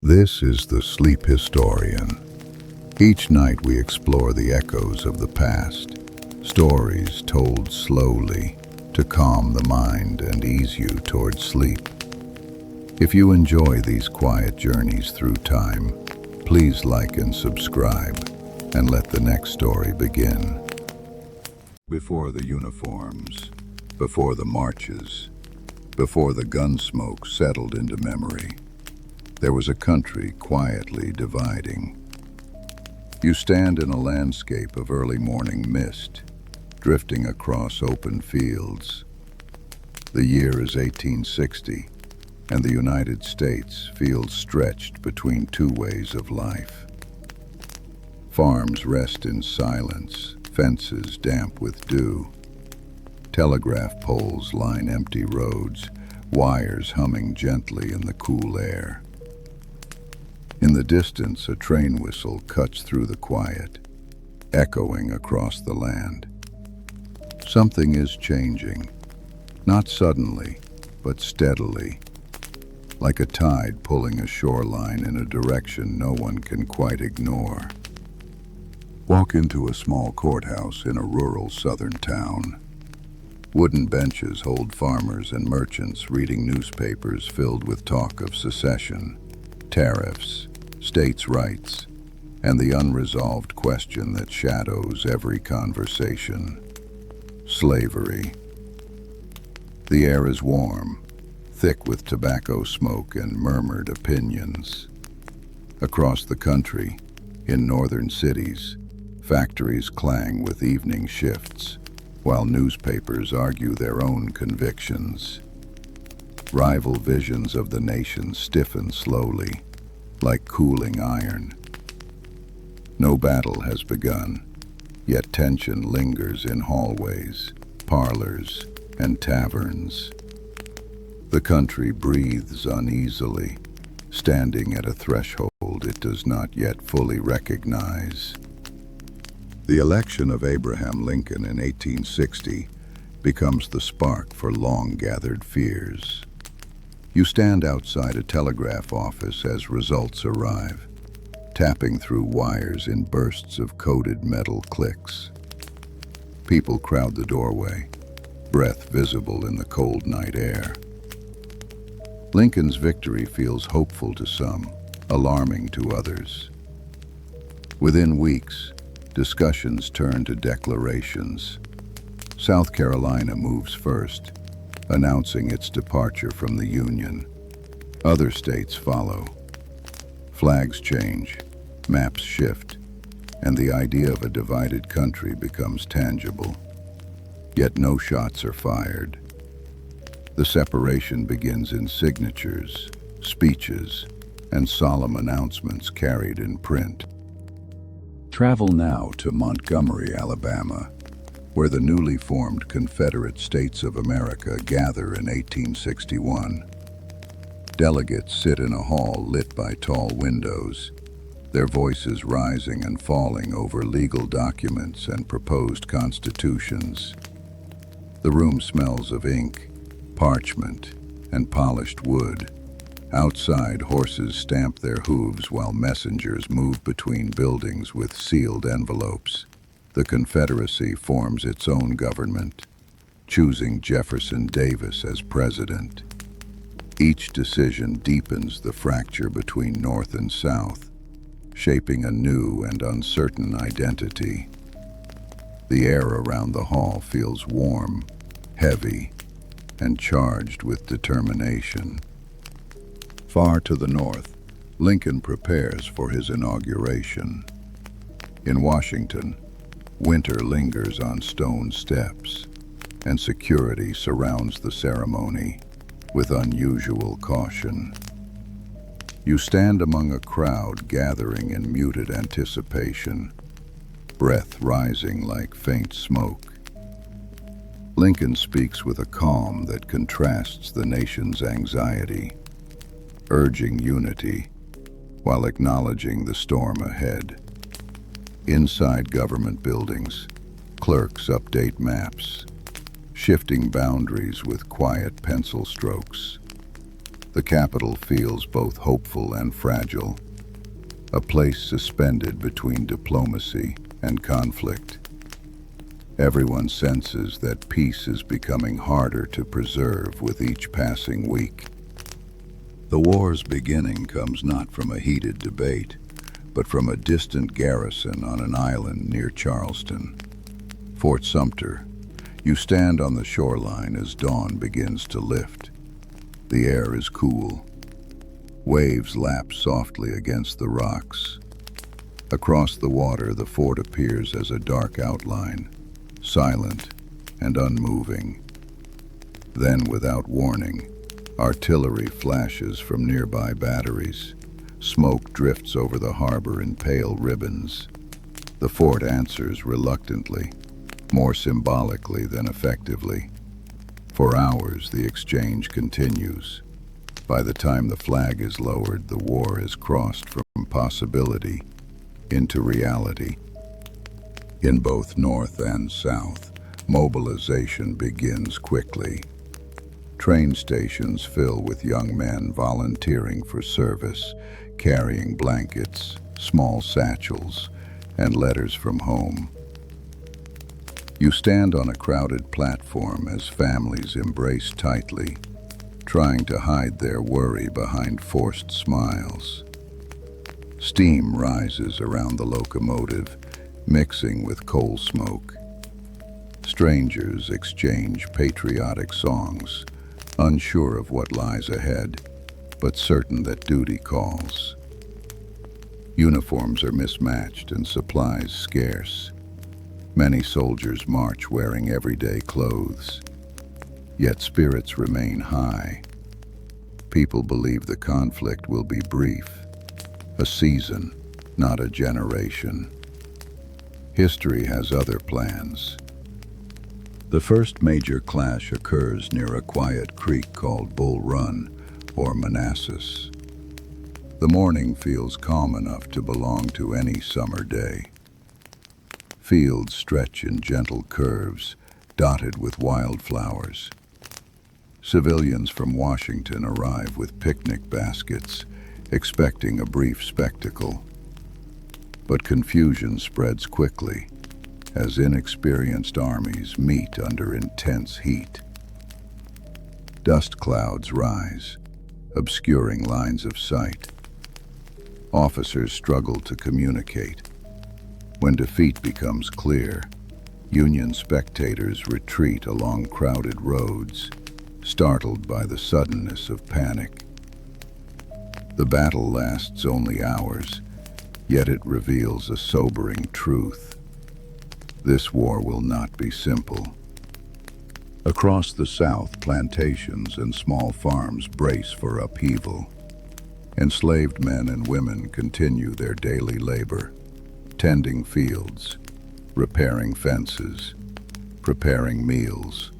This is the Sleep Historian. Each night we explore the echoes of the past, stories told slowly to calm the mind and ease you towards sleep. If you enjoy these quiet journeys through time, please like and subscribe, and let the next story begin. Before the uniforms, before the marches, before the gun smoke settled into memory, there was a country quietly dividing. You stand in a landscape of early morning mist, drifting across open fields. The year is 1860, and the United States feels stretched between two ways of life. Farms rest in silence, fences damp with dew. Telegraph poles line empty roads, wires humming gently in the cool air. In the distance, a train whistle cuts through the quiet, echoing across the land. Something is changing, not suddenly, but steadily, like a tide pulling a shoreline in a direction no one can quite ignore. Walk into a small courthouse in a rural southern town. Wooden benches hold farmers and merchants reading newspapers filled with talk of secession, tariffs, states' rights, and the unresolved question that shadows every conversation: slavery. The air is warm, thick with tobacco smoke and murmured opinions. Across the country, in northern cities, factories clang with evening shifts, while newspapers argue their own convictions. Rival visions of the nation stiffen slowly, like cooling iron. No battle has begun, yet tension lingers in hallways, parlors, and taverns. The country breathes uneasily, standing at a threshold it does not yet fully recognize. The election of Abraham Lincoln in 1860 becomes the spark for long-gathered fears. You stand outside a telegraph office as results arrive, tapping through wires in bursts of coated metal clicks. People crowd the doorway, breath visible in the cold night air. Lincoln's victory feels hopeful to some, alarming to others. Within weeks, discussions turn to declarations. South Carolina moves first, announcing its departure from the Union. Other states follow. Flags change, maps shift, and the idea of a divided country becomes tangible. Yet no shots are fired. The separation begins in signatures, speeches, and solemn announcements carried in print. Travel now to Montgomery, Alabama, where the newly formed Confederate States of America gather in 1861. Delegates sit in a hall lit by tall windows, their voices rising and falling over legal documents and proposed constitutions. The room smells of ink, parchment, and polished wood. Outside, horses stamp their hooves while messengers move between buildings with sealed envelopes. The Confederacy forms its own government, choosing Jefferson Davis as president. Each decision deepens the fracture between North and South, shaping a new and uncertain identity. The air around the hall feels warm, heavy, and charged with determination. Far to the north, Lincoln prepares for his inauguration. In Washington, winter lingers on stone steps, and security surrounds the ceremony with unusual caution. You stand among a crowd gathering in muted anticipation, breath rising like faint smoke. Lincoln speaks with a calm that contrasts the nation's anxiety, urging unity while acknowledging the storm ahead. Inside government buildings, clerks update maps, shifting boundaries with quiet pencil strokes. The capital feels both hopeful and fragile, a place suspended between diplomacy and conflict. Everyone senses that peace is becoming harder to preserve with each passing week. The war's beginning comes not from a heated debate, but from a distant garrison on an island near Charleston. Fort Sumter. You stand on the shoreline as dawn begins to lift. The air is cool. Waves lap softly against the rocks. Across the water, the fort appears as a dark outline, silent and unmoving. Then, without warning, artillery flashes from nearby batteries. Smoke drifts over the harbor in pale ribbons. The fort answers reluctantly, more symbolically than effectively. For hours, the exchange continues. By the time the flag is lowered, the war has crossed from possibility into reality. In both North and South, mobilization begins quickly. Train stations fill with young men volunteering for service, carrying blankets, small satchels, and letters from home. You stand on a crowded platform as families embrace tightly, trying to hide their worry behind forced smiles. Steam rises around the locomotive, mixing with coal smoke. Strangers exchange patriotic songs, unsure of what lies ahead, but certain that duty calls. Uniforms are mismatched and supplies scarce. Many soldiers march wearing everyday clothes, yet spirits remain high. People believe the conflict will be brief, a season, not a generation. History has other plans. The first major clash occurs near a quiet creek called Bull Run, or Manassas. The morning feels calm enough to belong to any summer day. Fields stretch in gentle curves, dotted with wildflowers. Civilians from Washington arrive with picnic baskets, expecting a brief spectacle. But confusion spreads quickly as inexperienced armies meet under intense heat. Dust clouds rise, obscuring lines of sight. Officers struggle to communicate. When defeat becomes clear, Union spectators retreat along crowded roads, startled by the suddenness of panic. The battle lasts only hours, yet it reveals a sobering truth. This war will not be simple. Across the South, plantations and small farms brace for upheaval. Enslaved men and women continue their daily labor, tending fields, repairing fences, preparing meals.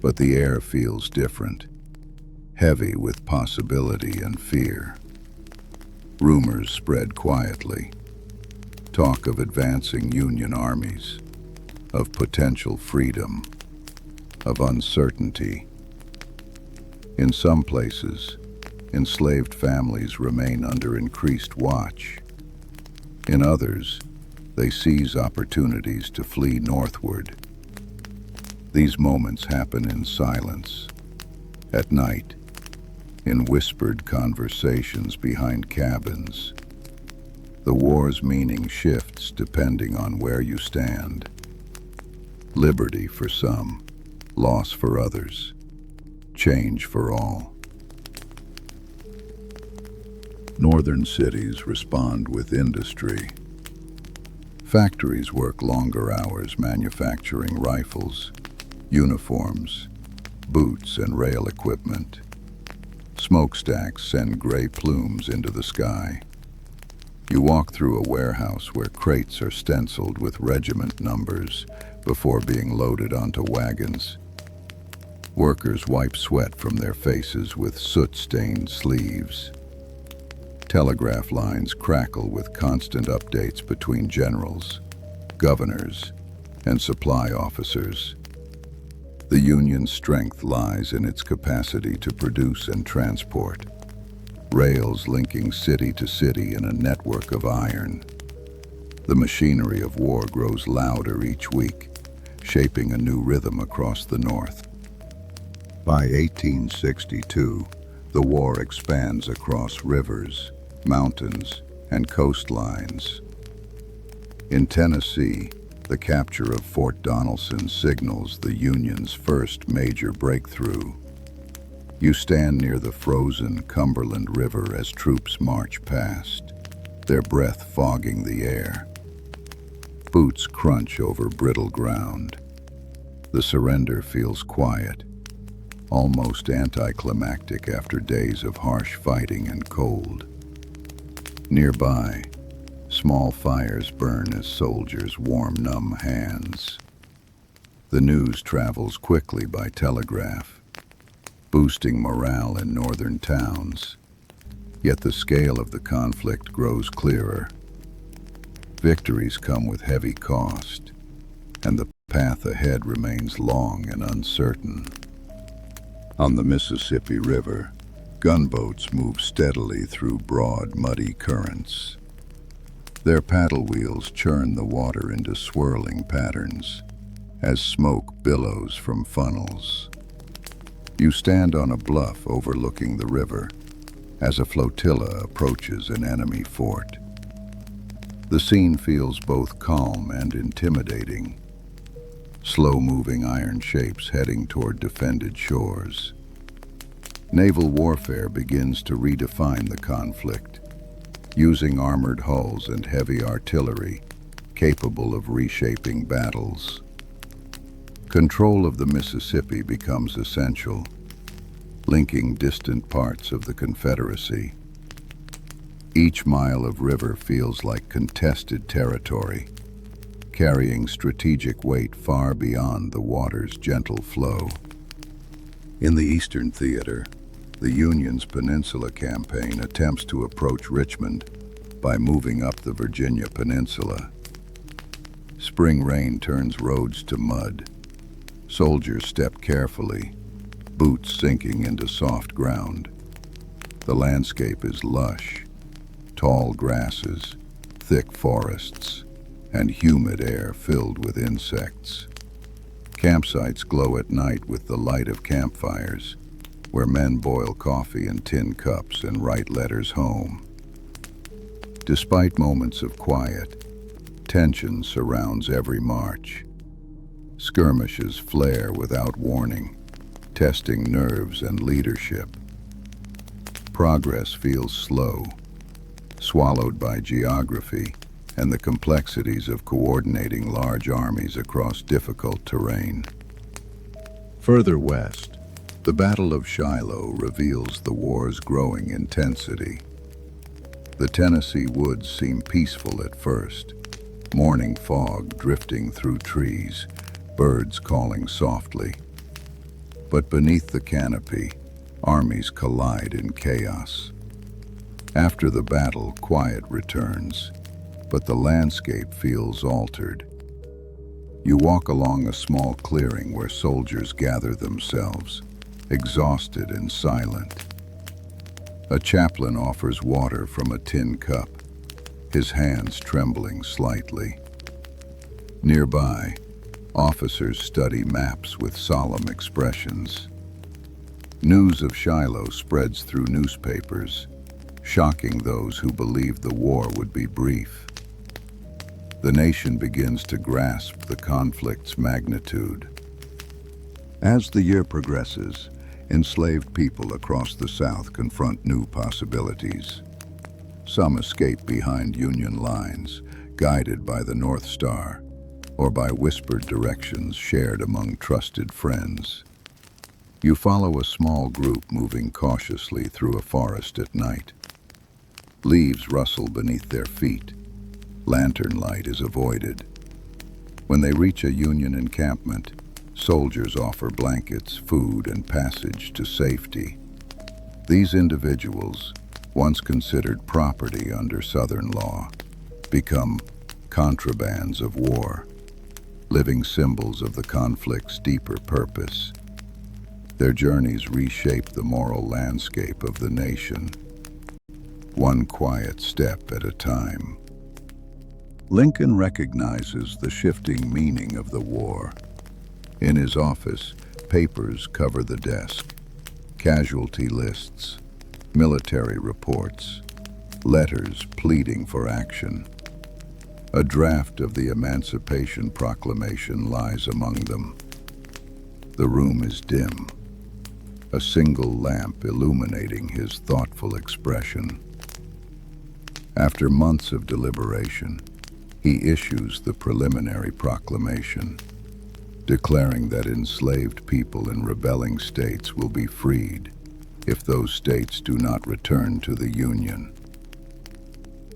But the air feels different, heavy with possibility and fear. Rumors spread quietly. Talk of advancing Union armies, of potential freedom, of uncertainty. In some places, enslaved families remain under increased watch. In others, they seize opportunities to flee northward. These moments happen in silence, at night, in whispered conversations behind cabins. The war's meaning shifts depending on where you stand. Liberty for some, loss for others, change for all. Northern cities respond with industry. Factories work longer hours manufacturing rifles, uniforms, boots, and rail equipment. Smokestacks send gray plumes into the sky. You walk through a warehouse where crates are stenciled with regiment numbers before being loaded onto wagons. Workers wipe sweat from their faces with soot-stained sleeves. Telegraph lines crackle with constant updates between generals, governors, and supply officers. The Union's strength lies in its capacity to produce and transport, rails linking city to city in a network of iron. The machinery of war grows louder each week, shaping a new rhythm across the North. By 1862, the war expands across rivers, mountains, and coastlines. In Tennessee, the capture of Fort Donelson signals the Union's first major breakthrough. You stand near the frozen Cumberland River as troops march past, their breath fogging the air. Boots crunch over brittle ground. The surrender feels quiet, almost anticlimactic after days of harsh fighting and cold. Nearby, small fires burn as soldiers warm numb hands. The news travels quickly by telegraph, boosting morale in northern towns. Yet the scale of the conflict grows clearer. Victories come with heavy cost, and the path ahead remains long and uncertain. On the Mississippi River, gunboats move steadily through broad, muddy currents. Their paddle wheels churn the water into swirling patterns as smoke billows from funnels. You stand on a bluff overlooking the river as a flotilla approaches an enemy fort. The scene feels both calm and intimidating. Slow-moving iron shapes heading toward defended shores. Naval warfare begins to redefine the conflict, using armored hulls and heavy artillery capable of reshaping battles. Control of the Mississippi becomes essential, linking distant parts of the Confederacy. Each mile of river feels like contested territory, carrying strategic weight far beyond the water's gentle flow. In the Eastern Theater, the Union's Peninsula Campaign attempts to approach Richmond by moving up the Virginia Peninsula. Spring rain turns roads to mud. Soldiers step carefully, boots sinking into soft ground. The landscape is lush, tall grasses, thick forests, and humid air filled with insects. Campsites glow at night with the light of campfires, where men boil coffee in tin cups and write letters home. Despite moments of quiet, tension surrounds every march. Skirmishes flare without warning, testing nerves and leadership. Progress feels slow, swallowed by geography and the complexities of coordinating large armies across difficult terrain. Further west, the Battle of Shiloh reveals the war's growing intensity. The Tennessee woods seem peaceful at first, morning fog drifting through trees, birds calling softly. But beneath the canopy, armies collide in chaos. After the battle, quiet returns, but the landscape feels altered. You walk along a small clearing where soldiers gather themselves, exhausted and silent. A chaplain offers water from a tin cup, his hands trembling slightly. Nearby, officers study maps with solemn expressions. News of Shiloh spreads through newspapers, shocking those who believed the war would be brief. The nation begins to grasp the conflict's magnitude. As the year progresses, enslaved people across the South confront new possibilities. Some escape behind Union lines, guided by the North Star, or by whispered directions shared among trusted friends. You follow a small group moving cautiously through a forest at night. Leaves rustle beneath their feet. Lantern light is avoided. When they reach a Union encampment, soldiers offer blankets, food, and passage to safety. These individuals, once considered property under Southern law, become contrabands of war. living symbols of the conflict's deeper purpose. Their journeys reshape the moral landscape of the nation, one quiet step at a time. Lincoln recognizes the shifting meaning of the war. In his office, papers cover the desk, casualty lists, military reports, letters pleading for action. A draft of the Emancipation Proclamation lies among them. The room is dim, a single lamp illuminating his thoughtful expression. After months of deliberation, he issues the preliminary proclamation, declaring that enslaved people in rebelling states will be freed if those states do not return to the Union.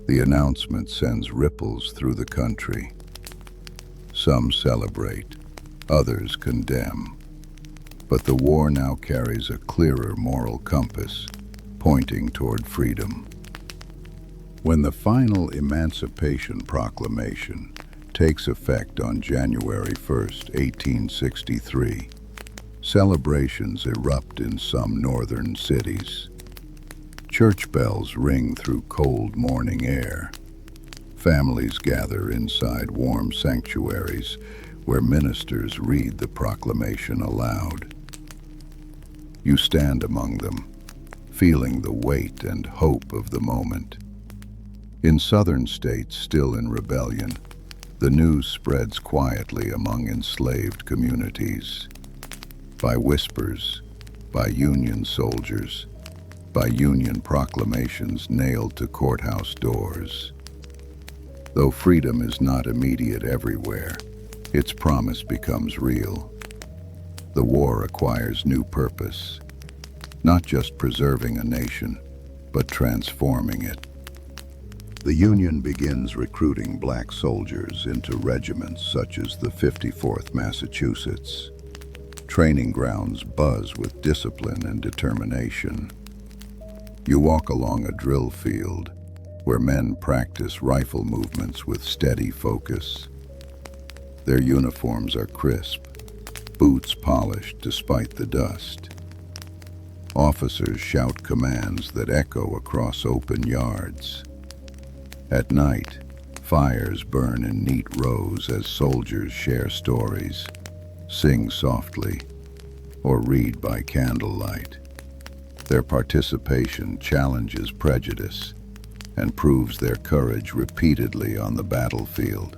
The announcement sends ripples through the country. Some celebrate, others condemn. But the war now carries a clearer moral compass, pointing toward freedom. When the final Emancipation Proclamation takes effect on January 1st, 1863, celebrations erupt in some northern cities. Church bells ring through cold morning air. Families gather inside warm sanctuaries where ministers read the proclamation aloud. You stand among them, feeling the weight and hope of the moment. In southern states still in rebellion, the news spreads quietly among enslaved communities. By whispers, by Union soldiers, by Union proclamations nailed to courthouse doors. Though freedom is not immediate everywhere, its promise becomes real. The war acquires new purpose, not just preserving a nation, but transforming it. The Union begins recruiting black soldiers into regiments such as the 54th Massachusetts. Training grounds buzz with discipline and determination. You walk along a drill field where men practice rifle movements with steady focus. Their uniforms are crisp, boots polished despite the dust. Officers shout commands that echo across open yards. At night, fires burn in neat rows as soldiers share stories, sing softly, or read by candlelight. Their participation challenges prejudice and proves their courage repeatedly on the battlefield.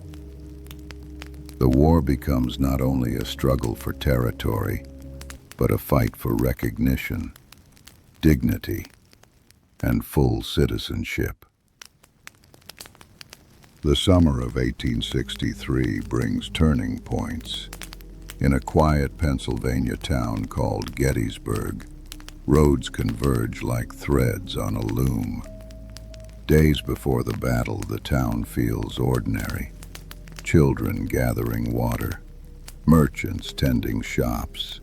The war becomes not only a struggle for territory, but a fight for recognition, dignity, and full citizenship. The summer of 1863 brings turning points. In a quiet Pennsylvania town called Gettysburg, roads converge like threads on a loom. Days before the battle, the town feels ordinary. Children gathering water, merchants tending shops,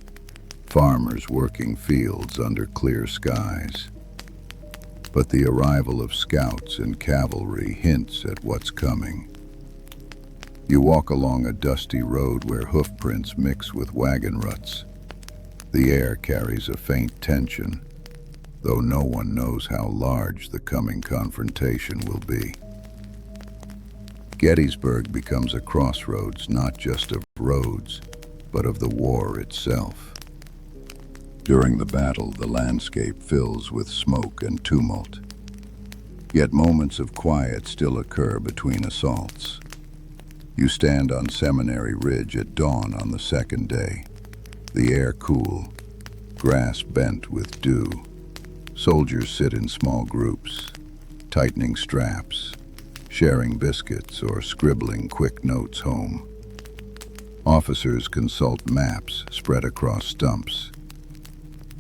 farmers working fields under clear skies. But the arrival of scouts and cavalry hints at what's coming. You walk along a dusty road where hoofprints mix with wagon ruts. The air carries a faint tension, though no one knows how large the coming confrontation will be. Gettysburg becomes a crossroads not just of roads, but of the war itself. During the battle, the landscape fills with smoke and tumult. Yet moments of quiet still occur between assaults. You stand on Seminary Ridge at dawn on the second day. The air cool, grass bent with dew. Soldiers sit in small groups, tightening straps, sharing biscuits or scribbling quick notes home. Officers consult maps spread across stumps.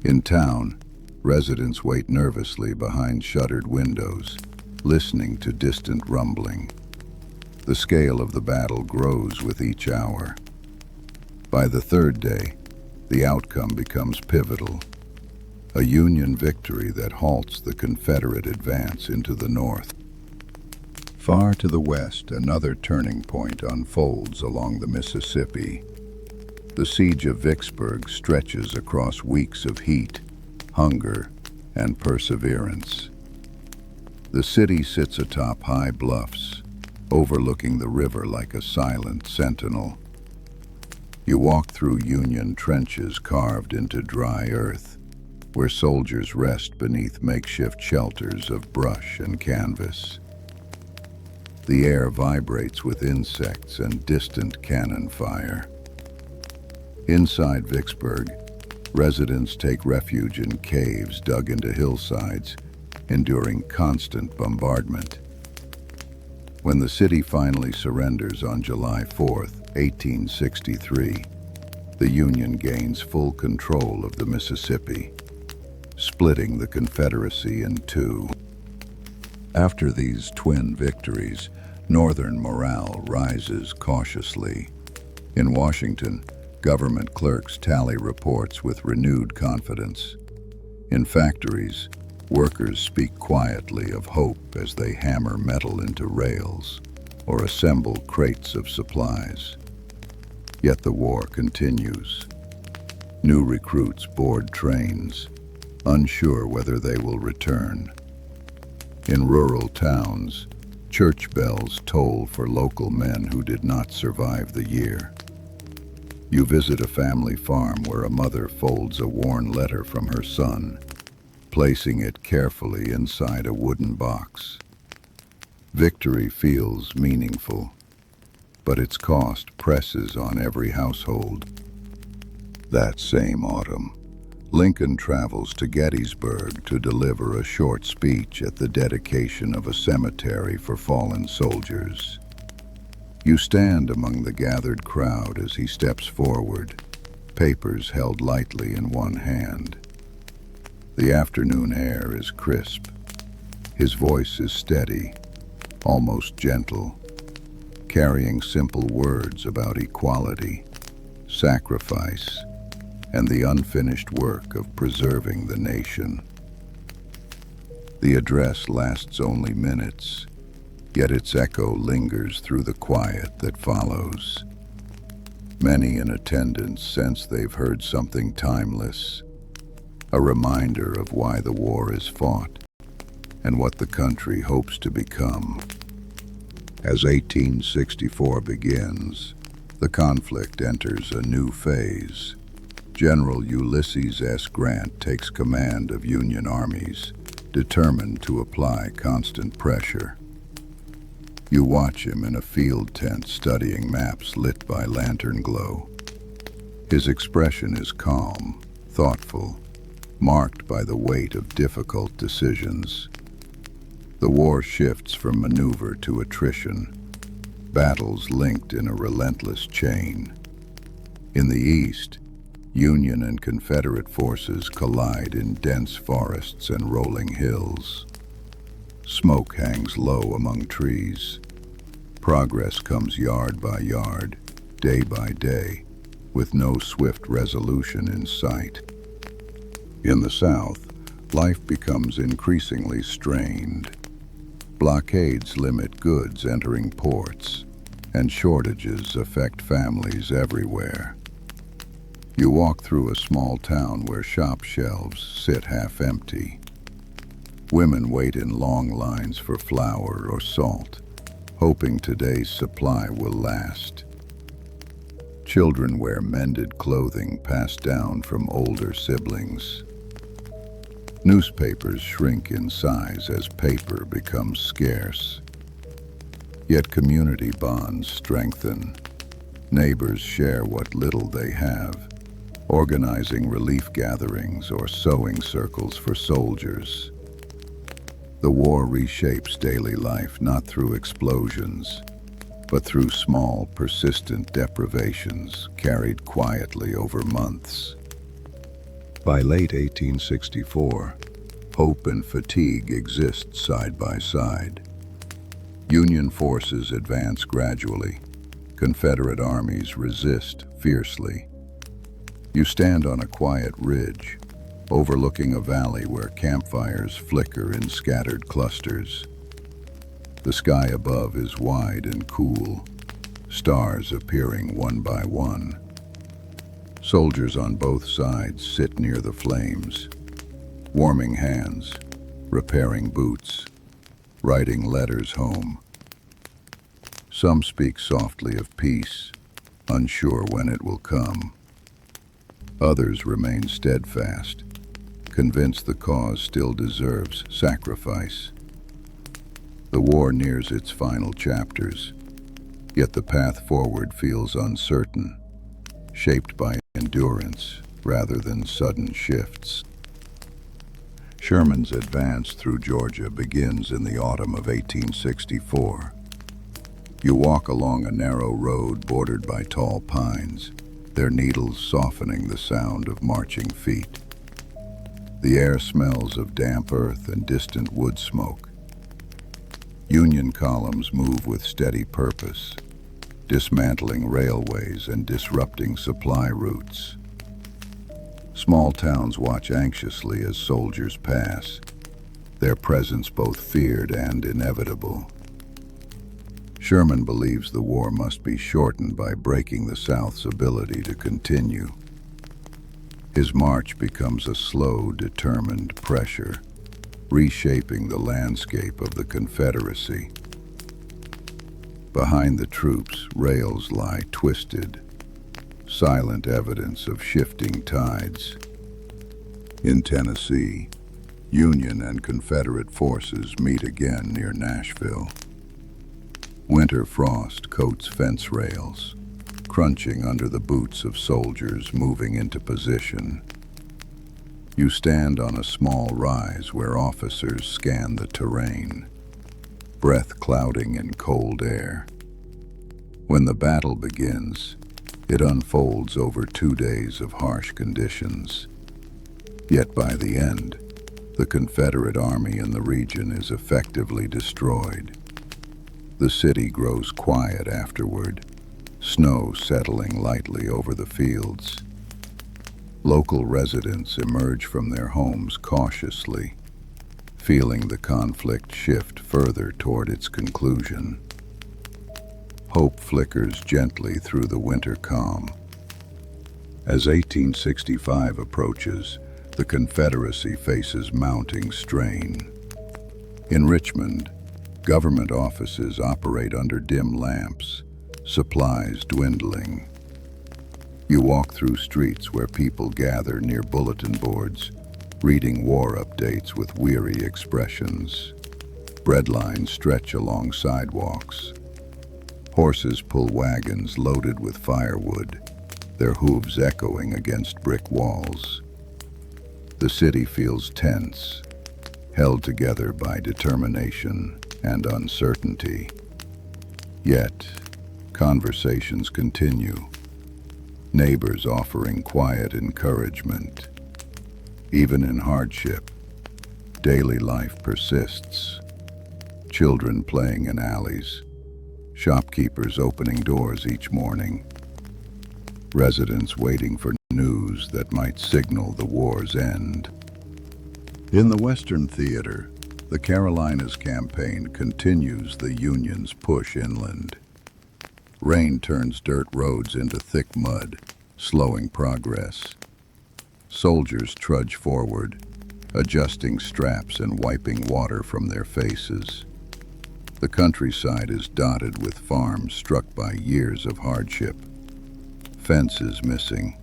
In town, residents wait nervously behind shuttered windows, listening to distant rumbling. The scale of the battle grows with each hour. By the third day, the outcome becomes pivotal, a Union victory that halts the Confederate advance into the North. Far to the west, another turning point unfolds along the Mississippi. The siege of Vicksburg stretches across weeks of heat, hunger, and perseverance. The city sits atop high bluffs, overlooking the river like a silent sentinel. You walk through Union trenches carved into dry earth, where soldiers rest beneath makeshift shelters of brush and canvas. The air vibrates with insects and distant cannon fire. Inside Vicksburg, residents take refuge in caves dug into hillsides, enduring constant bombardment. When the city finally surrenders on July 4, 1863, the Union gains full control of the Mississippi, splitting the Confederacy in two. After these twin victories, Northern morale rises cautiously. In Washington, government clerks tally reports with renewed confidence. In factories, workers speak quietly of hope as they hammer metal into rails or assemble crates of supplies. Yet the war continues. New recruits board trains, unsure whether they will return. In rural towns, church bells toll for local men who did not survive the year. You visit a family farm where a mother folds a worn letter from her son, placing it carefully inside a wooden box. Victory feels meaningful, but its cost presses on every household. That same autumn, Lincoln travels to Gettysburg to deliver a short speech at the dedication of a cemetery for fallen soldiers. You stand among the gathered crowd as he steps forward, papers held lightly in one hand. The afternoon air is crisp. His voice is steady, almost gentle, carrying simple words about equality, sacrifice, and the unfinished work of preserving the nation. The address lasts only minutes, yet its echo lingers through the quiet that follows. Many in attendance sense they've heard something timeless, a reminder of why the war is fought and what the country hopes to become. As 1864 begins, the conflict enters a new phase. General Ulysses S. Grant takes command of Union armies, determined to apply constant pressure. You watch him in a field tent studying maps lit by lantern glow. His expression is calm, thoughtful, marked by the weight of difficult decisions. The war shifts from maneuver to attrition, battles linked in a relentless chain. In the east, Union and Confederate forces collide in dense forests and rolling hills. Smoke hangs low among trees. Progress comes yard by yard, day by day, with no swift resolution in sight. In the South, life becomes increasingly strained. Blockades limit goods entering ports, and shortages affect families everywhere. You walk through a small town where shop shelves sit half empty. Women wait in long lines for flour or salt, hoping today's supply will last. Children wear mended clothing passed down from older siblings. Newspapers shrink in size as paper becomes scarce. Yet community bonds strengthen. Neighbors share what little they have, organizing relief gatherings or sewing circles for soldiers. The war reshapes daily life not through explosions, but through small, persistent deprivations carried quietly over months. By late 1864, hope and fatigue exist side by side. Union forces advance gradually. Confederate armies resist fiercely. You stand on a quiet ridge, overlooking a valley where campfires flicker in scattered clusters. The sky above is wide and cool, stars appearing one by one. Soldiers on both sides sit near the flames, warming hands, repairing boots, writing letters home. Some speak softly of peace, unsure when it will come. Others remain steadfast, convinced the cause still deserves sacrifice. The war nears its final chapters, yet the path forward feels uncertain, shaped by endurance rather than sudden shifts. Sherman's advance through Georgia begins in the autumn of 1864. You walk along a narrow road bordered by tall pines, their needles softening the sound of marching feet. The air smells of damp earth and distant wood smoke. Union columns move with steady purpose, dismantling railways and disrupting supply routes. Small towns watch anxiously as soldiers pass, their presence both feared and inevitable. Sherman believes the war must be shortened by breaking the South's ability to continue. His march becomes a slow, determined pressure, reshaping the landscape of the Confederacy. Behind the troops, rails lie twisted, silent evidence of shifting tides. In Tennessee, Union and Confederate forces meet again near Nashville. Winter frost coats fence rails, crunching under the boots of soldiers moving into position. You stand on a small rise where officers scan the terrain, breath clouding in cold air. When the battle begins, it unfolds over 2 days of harsh conditions. Yet by the end, the Confederate army in the region is effectively destroyed. The city grows quiet afterward, snow settling lightly over the fields. Local residents emerge from their homes cautiously, feeling the conflict shift further toward its conclusion. Hope flickers gently through the winter calm. As 1865 approaches, the Confederacy faces mounting strain. In Richmond, government offices operate under dim lamps, supplies dwindling. You walk through streets where people gather near bulletin boards, reading war updates with weary expressions. Bread lines stretch along sidewalks. Horses pull wagons loaded with firewood, their hooves echoing against brick walls. The city feels tense, held together by determination and uncertainty. Yet, conversations continue, neighbors offering quiet encouragement. Even in hardship, daily life persists. Children playing in alleys, shopkeepers opening doors each morning, residents waiting for news that might signal the war's end. In the Western Theater, the Carolinas campaign continues the Union's push inland. Rain turns dirt roads into thick mud, slowing progress. Soldiers trudge forward, adjusting straps and wiping water from their faces. The countryside is dotted with farms struck by years of hardship. Fences missing,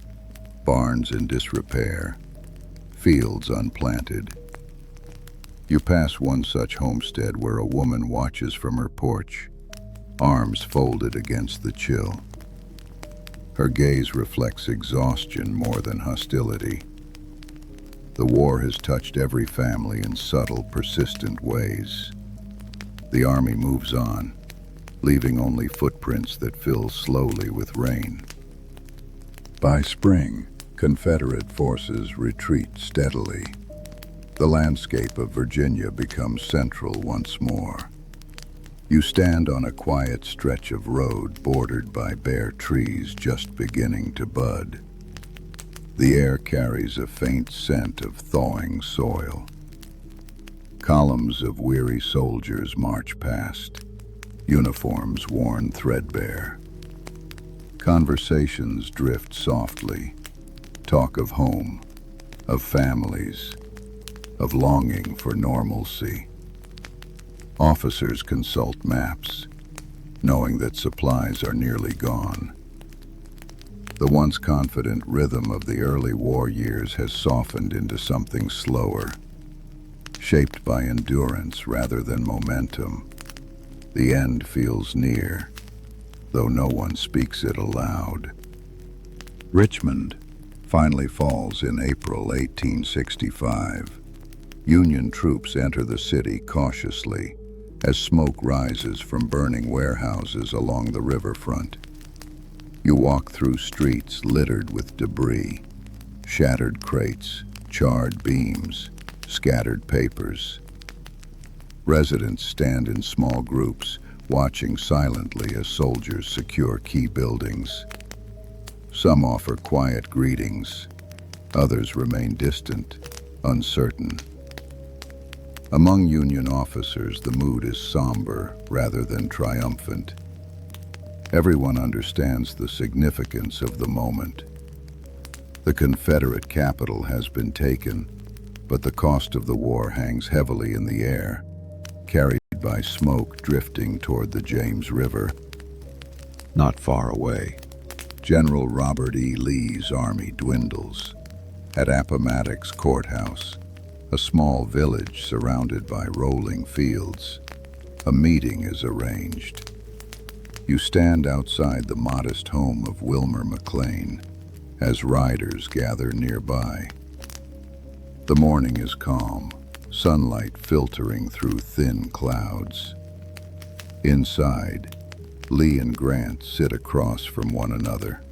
barns in disrepair, fields unplanted. You pass one such homestead where a woman watches from her porch, arms folded against the chill. Her gaze reflects exhaustion more than hostility. The war has touched every family in subtle, persistent ways. The army moves on, leaving only footprints that fill slowly with rain. By spring, Confederate forces retreat steadily. The landscape of Virginia becomes central once more. You stand on a quiet stretch of road bordered by bare trees just beginning to bud. The air carries a faint scent of thawing soil. Columns of weary soldiers march past, uniforms worn threadbare. Conversations drift softly, talk of home, of families, of longing for normalcy. Officers consult maps, knowing that supplies are nearly gone. The once confident rhythm of the early war years has softened into something slower, shaped by endurance rather than momentum. The end feels near, though no one speaks it aloud. Richmond finally falls in April 1865. Union troops enter the city cautiously as smoke rises from burning warehouses along the riverfront. You walk through streets littered with debris, shattered crates, charred beams, scattered papers. Residents stand in small groups, watching silently as soldiers secure key buildings. Some offer quiet greetings, others remain distant, uncertain. Among Union officers, the mood is somber rather than triumphant. Everyone understands the significance of the moment. The Confederate capital has been taken, but the cost of the war hangs heavily in the air, carried by smoke drifting toward the James River. Not far away, General Robert E. Lee's army dwindles. At Appomattox Courthouse, a small village surrounded by rolling fields, a meeting is arranged. You stand outside the modest home of Wilmer McLean as riders gather nearby. The morning is calm, sunlight filtering through thin clouds. Inside, Lee and Grant sit across from one another,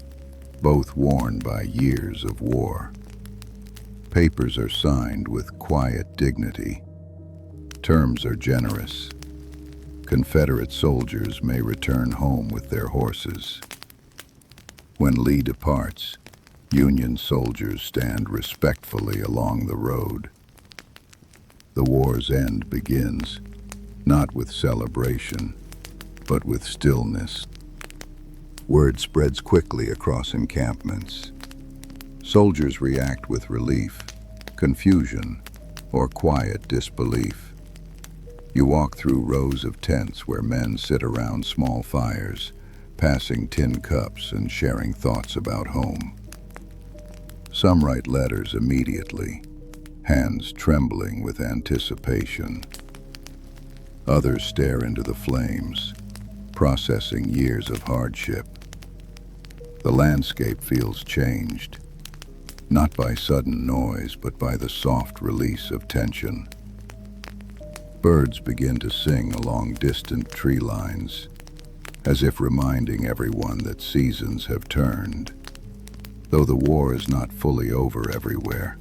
both worn by years of war. Papers are signed with quiet dignity. Terms are generous. Confederate soldiers may return home with their horses. When Lee departs, Union soldiers stand respectfully along the road. The war's end begins, not with celebration, but with stillness. Word spreads quickly across encampments. Soldiers react with relief, confusion, or quiet disbelief. You walk through rows of tents where men sit around small fires, passing tin cups and sharing thoughts about home. Some write letters immediately, hands trembling with anticipation. Others stare into the flames, processing years of hardship. The landscape feels changed, not by sudden noise, but by the soft release of tension. Birds begin to sing along distant tree lines, as if reminding everyone that seasons have turned. Though the war is not fully over everywhere,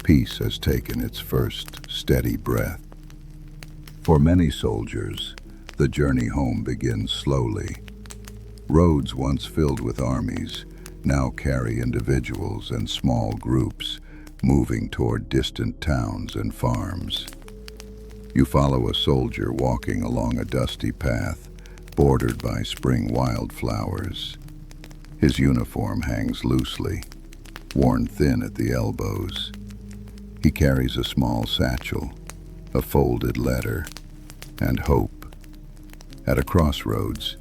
peace has taken its first steady breath. For many soldiers, the journey home begins slowly. Roads once filled with armies now carry individuals and small groups moving toward distant towns and farms. You follow a soldier walking along a dusty path bordered by spring wildflowers. His uniform hangs loosely, worn thin at the elbows. He carries a small satchel, a folded letter, and hope. At a crossroads,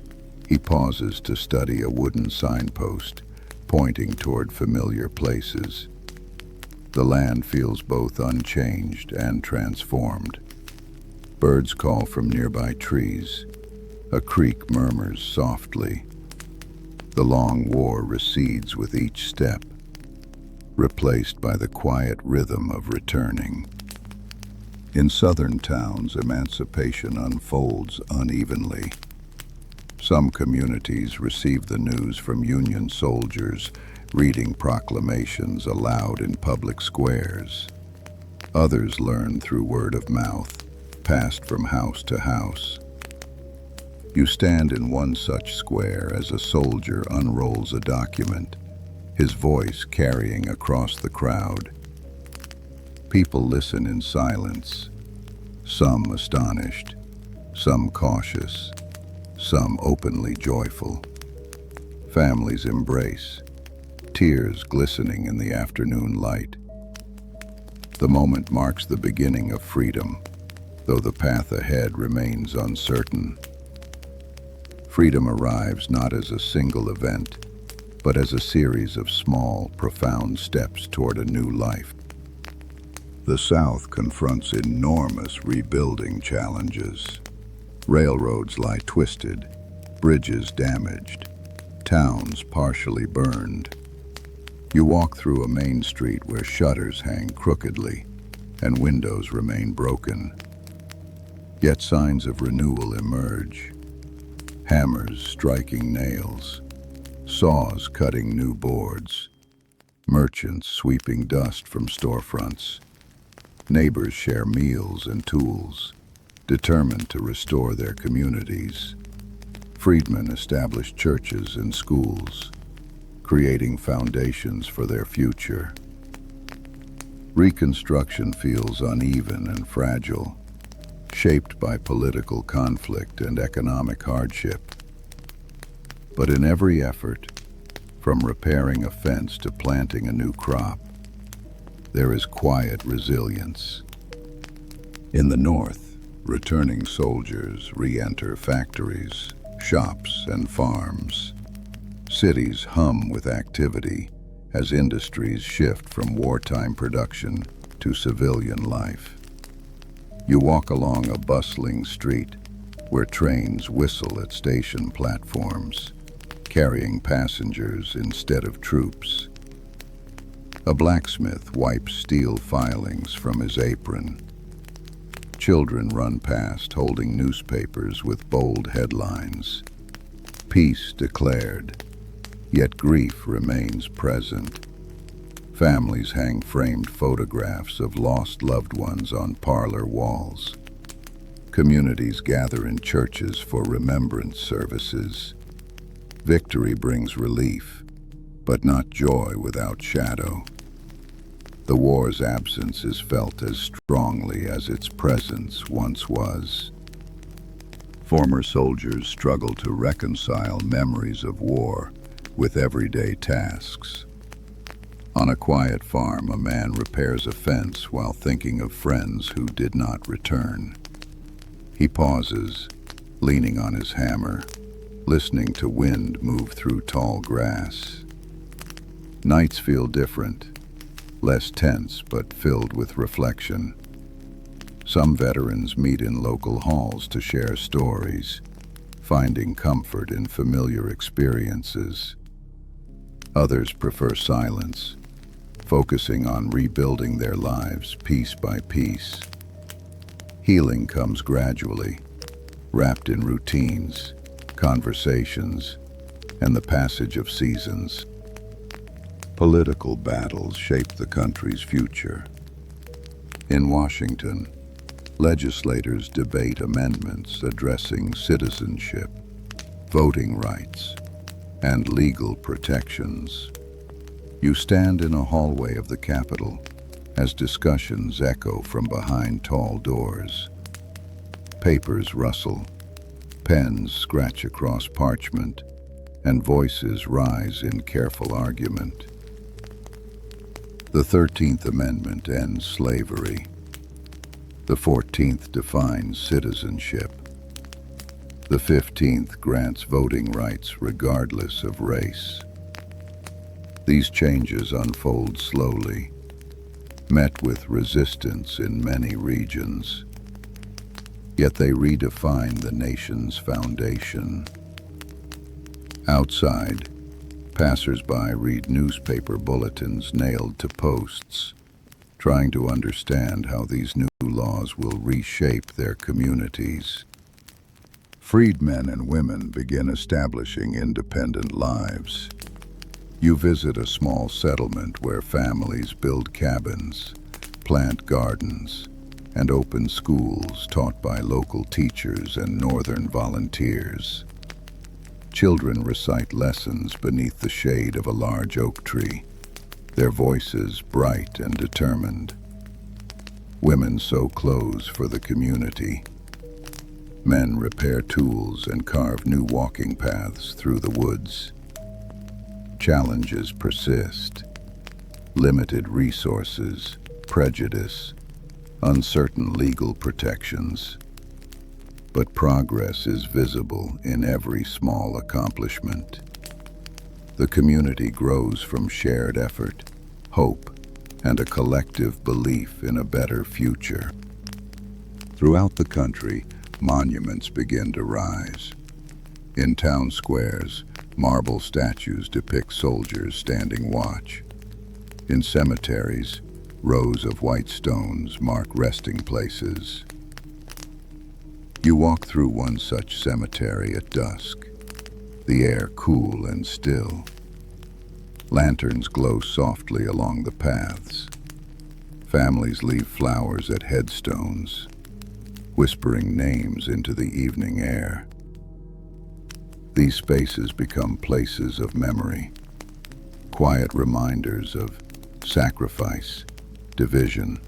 he pauses to study a wooden signpost, pointing toward familiar places. The land feels both unchanged and transformed. Birds call from nearby trees. A creek murmurs softly. The long war recedes with each step, replaced by the quiet rhythm of returning. In southern towns, emancipation unfolds unevenly. Some communities receive the news from Union soldiers reading proclamations aloud in public squares. Others learn through word of mouth, passed from house to house. You stand in one such square as a soldier unrolls a document, his voice carrying across the crowd. People listen in silence, some astonished, some cautious, some openly joyful. Families embrace, tears glistening in the afternoon light. The moment marks the beginning of freedom, though the path ahead remains uncertain. Freedom arrives not as a single event, but as a series of small, profound steps toward a new life. The South confronts enormous rebuilding challenges. Railroads lie twisted, bridges damaged, towns partially burned. You walk through a main street where shutters hang crookedly and windows remain broken. Yet signs of renewal emerge. Hammers striking nails, saws cutting new boards, merchants sweeping dust from storefronts. Neighbors share meals and tools, determined to restore their communities. Freedmen establish churches and schools, creating foundations for their future. Reconstruction feels uneven and fragile, shaped by political conflict and economic hardship. But in every effort, from repairing a fence to planting a new crop, there is quiet resilience. In the North, returning soldiers re-enter factories, shops, and farms. Cities hum with activity as industries shift from wartime production to civilian life. You walk along a bustling street where trains whistle at station platforms, carrying passengers instead of troops. A blacksmith wipes steel filings from his apron. Children run past holding newspapers with bold headlines. Peace declared, yet grief remains present. Families hang framed photographs of lost loved ones on parlor walls. Communities gather in churches for remembrance services. Victory brings relief, but not joy without shadow. The war's absence is felt as strongly as its presence once was. Former soldiers struggle to reconcile memories of war with everyday tasks. On a quiet farm, a man repairs a fence while thinking of friends who did not return. He pauses, leaning on his hammer, listening to wind move through tall grass. Nights feel different, less tense but filled with reflection. Some veterans meet in local halls to share stories, finding comfort in familiar experiences. Others prefer silence, focusing on rebuilding their lives piece by piece. Healing comes gradually, wrapped in routines, conversations, and the passage of seasons. Political battles shape the country's future. In Washington, legislators debate amendments addressing citizenship, voting rights, and legal protections. You stand in a hallway of the Capitol as discussions echo from behind tall doors. Papers rustle, pens scratch across parchment, and voices rise in careful argument. The 13th Amendment ends slavery. The 14th defines citizenship. The 15th grants voting rights regardless of race. These changes unfold slowly, met with resistance in many regions. Yet they redefine the nation's foundation. Outside, passers-by read newspaper bulletins nailed to posts, trying to understand how these new laws will reshape their communities. Freedmen and women begin establishing independent lives. You visit a small settlement where families build cabins, plant gardens, and open schools taught by local teachers and northern volunteers. Children recite lessons beneath the shade of a large oak tree, their voices bright and determined. Women sew clothes for the community. Men repair tools and carve new walking paths through the woods. Challenges persist. Limited resources, prejudice, uncertain legal protections. But progress is visible in every small accomplishment. The community grows from shared effort, hope, and a collective belief in a better future. Throughout the country, monuments begin to rise. In town squares, marble statues depict soldiers standing watch. In cemeteries, rows of white stones mark resting places. You walk through one such cemetery at dusk, the air cool and still. Lanterns glow softly along the paths. Families leave flowers at headstones, whispering names into the evening air. These spaces become places of memory, quiet reminders of sacrifice, division,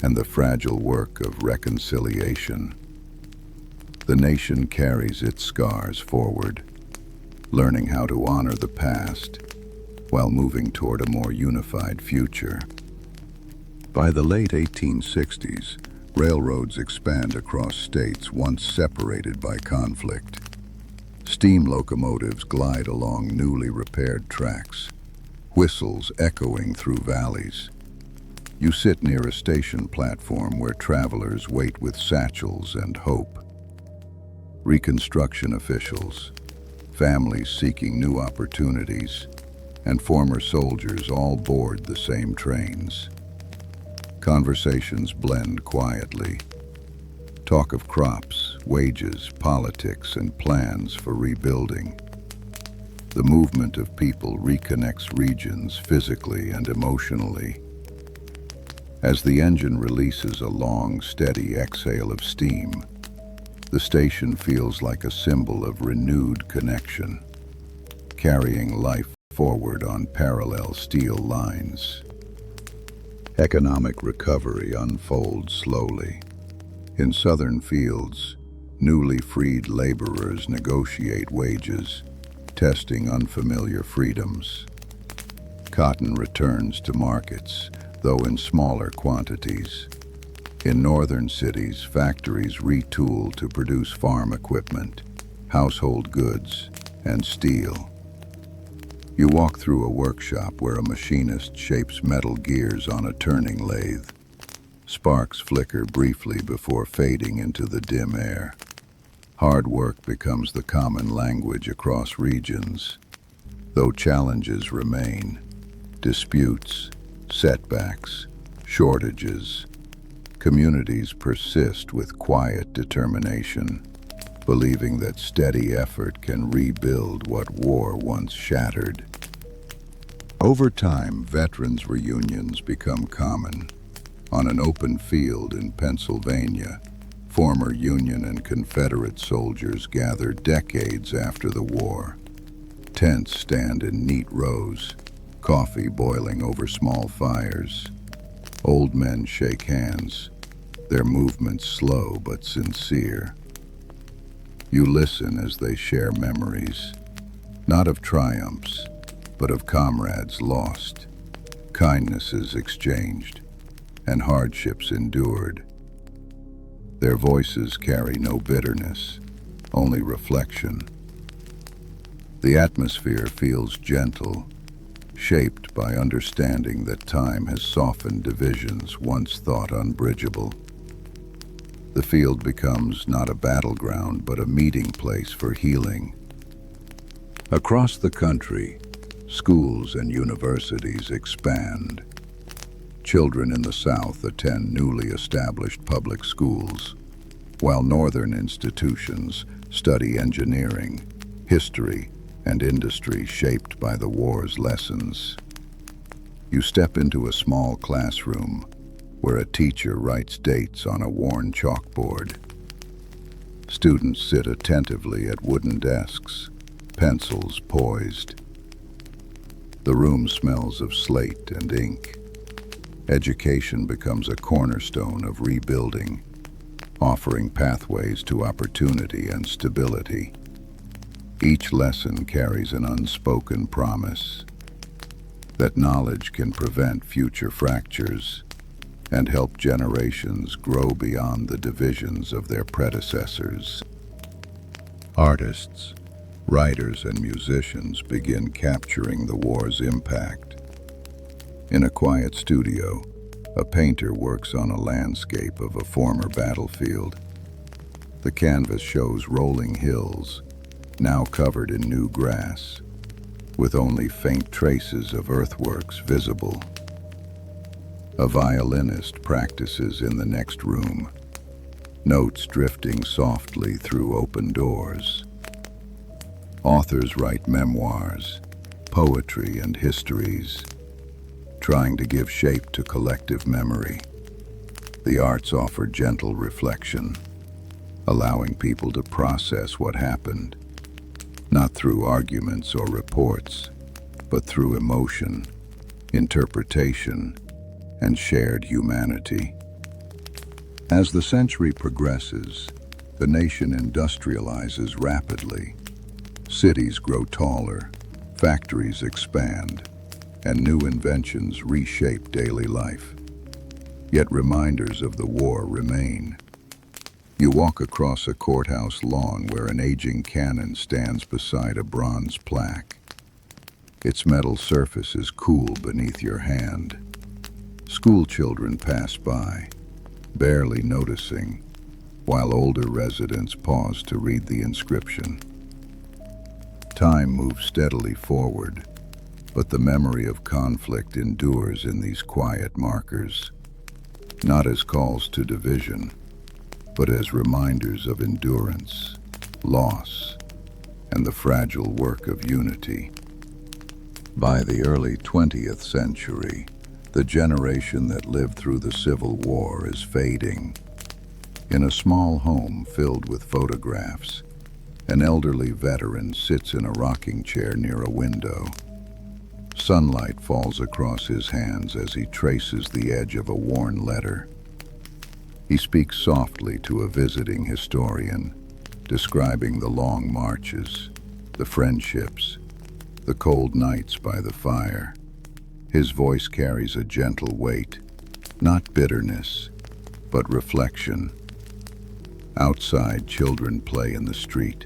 and the fragile work of reconciliation. The nation carries its scars forward, learning how to honor the past while moving toward a more unified future. By the late 1860s, railroads expand across states once separated by conflict. Steam locomotives glide along newly repaired tracks, whistles echoing through valleys. You sit near a station platform where travelers wait with satchels and hope. Reconstruction officials, families seeking new opportunities, and former soldiers all board the same trains. Conversations blend quietly. Talk of crops, wages, politics, and plans for rebuilding. The movement of people reconnects regions physically and emotionally. As the engine releases a long, steady exhale of steam, the station feels like a symbol of renewed connection, carrying life forward on parallel steel lines. Economic recovery unfolds slowly. In southern fields, newly freed laborers negotiate wages, testing unfamiliar freedoms. Cotton returns to markets, though in smaller quantities. In northern cities, factories retool to produce farm equipment, household goods, and steel. You walk through a workshop where a machinist shapes metal gears on a turning lathe. Sparks flicker briefly before fading into the dim air. Hard work becomes the common language across regions. Though challenges remain, disputes, setbacks, shortages, communities persist with quiet determination, believing that steady effort can rebuild what war once shattered. Over time, veterans' reunions become common. On an open field in Pennsylvania, former Union and Confederate soldiers gather decades after the war. Tents stand in neat rows, coffee boiling over small fires. Old men shake hands, their movements slow but sincere. You listen as they share memories, not of triumphs, but of comrades lost, kindnesses exchanged, and hardships endured. Their voices carry no bitterness, only reflection. The atmosphere feels gentle, shaped by understanding that time has softened divisions once thought unbridgeable. The field becomes not a battleground, but a meeting place for healing. Across the country, schools and universities expand. Children in the South attend newly established public schools, while northern institutions study engineering, history, and industry shaped by the war's lessons. You step into a small classroom where a teacher writes dates on a worn chalkboard. Students sit attentively at wooden desks, pencils poised. The room smells of slate and ink. Education becomes a cornerstone of rebuilding, offering pathways to opportunity and stability. Each lesson carries an unspoken promise that knowledge can prevent future fractures and help generations grow beyond the divisions of their predecessors. Artists, writers, and musicians begin capturing the war's impact. In a quiet studio, a painter works on a landscape of a former battlefield. The canvas shows rolling hills, now covered in new grass, with only faint traces of earthworks visible. A violinist practices in the next room, notes drifting softly through open doors. Authors write memoirs, poetry, and histories, trying to give shape to collective memory. The arts offer gentle reflection, allowing people to process what happened, not through arguments or reports, but through emotion, interpretation, and shared humanity. As the century progresses, the nation industrializes rapidly. Cities grow taller, factories expand, and new inventions reshape daily life. Yet reminders of the war remain. You walk across a courthouse lawn where an aging cannon stands beside a bronze plaque. Its metal surface is cool beneath your hand. School children pass by, barely noticing, while older residents pause to read the inscription. Time moves steadily forward, but the memory of conflict endures in these quiet markers, not as calls to division, but as reminders of endurance, loss, and the fragile work of unity. By the early 20th century, the generation that lived through the Civil War is fading. In a small home filled with photographs, an elderly veteran sits in a rocking chair near a window. Sunlight falls across his hands as he traces the edge of a worn letter. He speaks softly to a visiting historian, describing the long marches, the friendships, the cold nights by the fire. His voice carries a gentle weight, not bitterness, but reflection. Outside, children play in the street,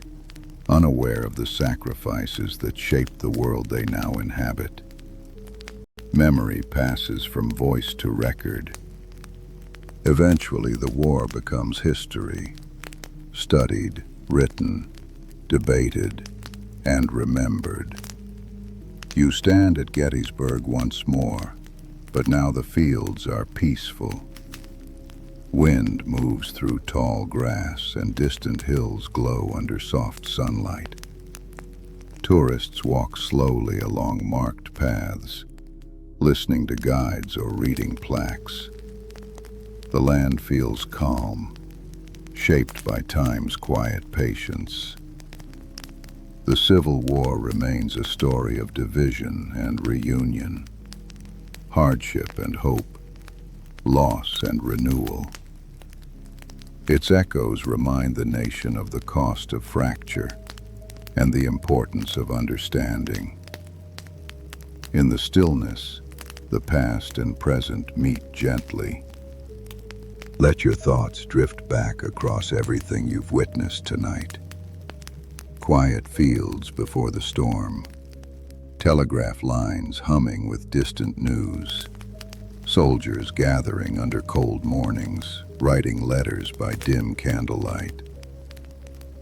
unaware of the sacrifices that shaped the world they now inhabit. Memory passes from voice to record. Eventually, the war becomes history, studied, written, debated, and remembered. You stand at Gettysburg once more, but now the fields are peaceful. Wind moves through tall grass and distant hills glow under soft sunlight. Tourists walk slowly along marked paths, listening to guides or reading plaques. The land feels calm, shaped by time's quiet patience. The Civil War remains a story of division and reunion, hardship and hope, loss and renewal. Its echoes remind the nation of the cost of fracture and the importance of understanding. In the stillness, the past and present meet gently. Let your thoughts drift back across everything you've witnessed tonight. Quiet fields before the storm, telegraph lines humming with distant news, soldiers gathering under cold mornings, writing letters by dim candlelight,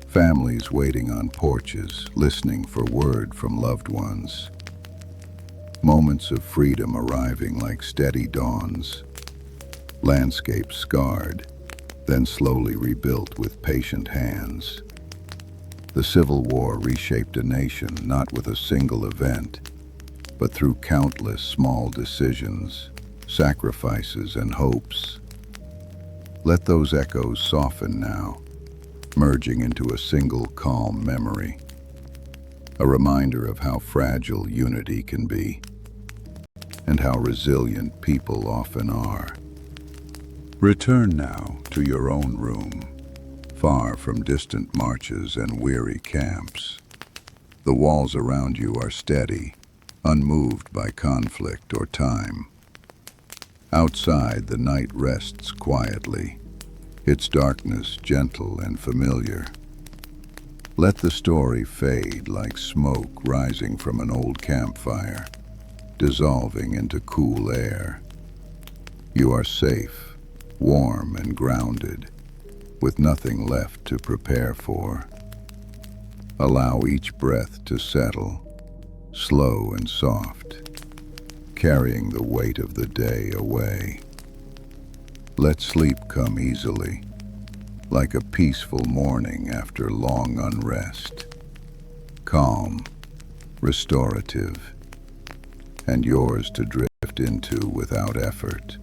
families waiting on porches, listening for word from loved ones, moments of freedom arriving like steady dawns, landscapes scarred, then slowly rebuilt with patient hands. The Civil War reshaped a nation not with a single event, but through countless small decisions, sacrifices, and hopes. Let those echoes soften now, merging into a single calm memory, a reminder of how fragile unity can be. and how resilient people often are. Return now to your own room, far from distant marches and weary camps. The walls around you are steady, unmoved by conflict or time. Outside, the night rests quietly, its darkness gentle and familiar. Let the story fade like smoke rising from an old campfire, dissolving into cool air. You are safe, warm and grounded, with nothing left to prepare for. Allow each breath to settle, slow and soft, carrying the weight of the day away. Let sleep come easily, like a peaceful morning after long unrest. Calm, restorative, and yours to drift into without effort.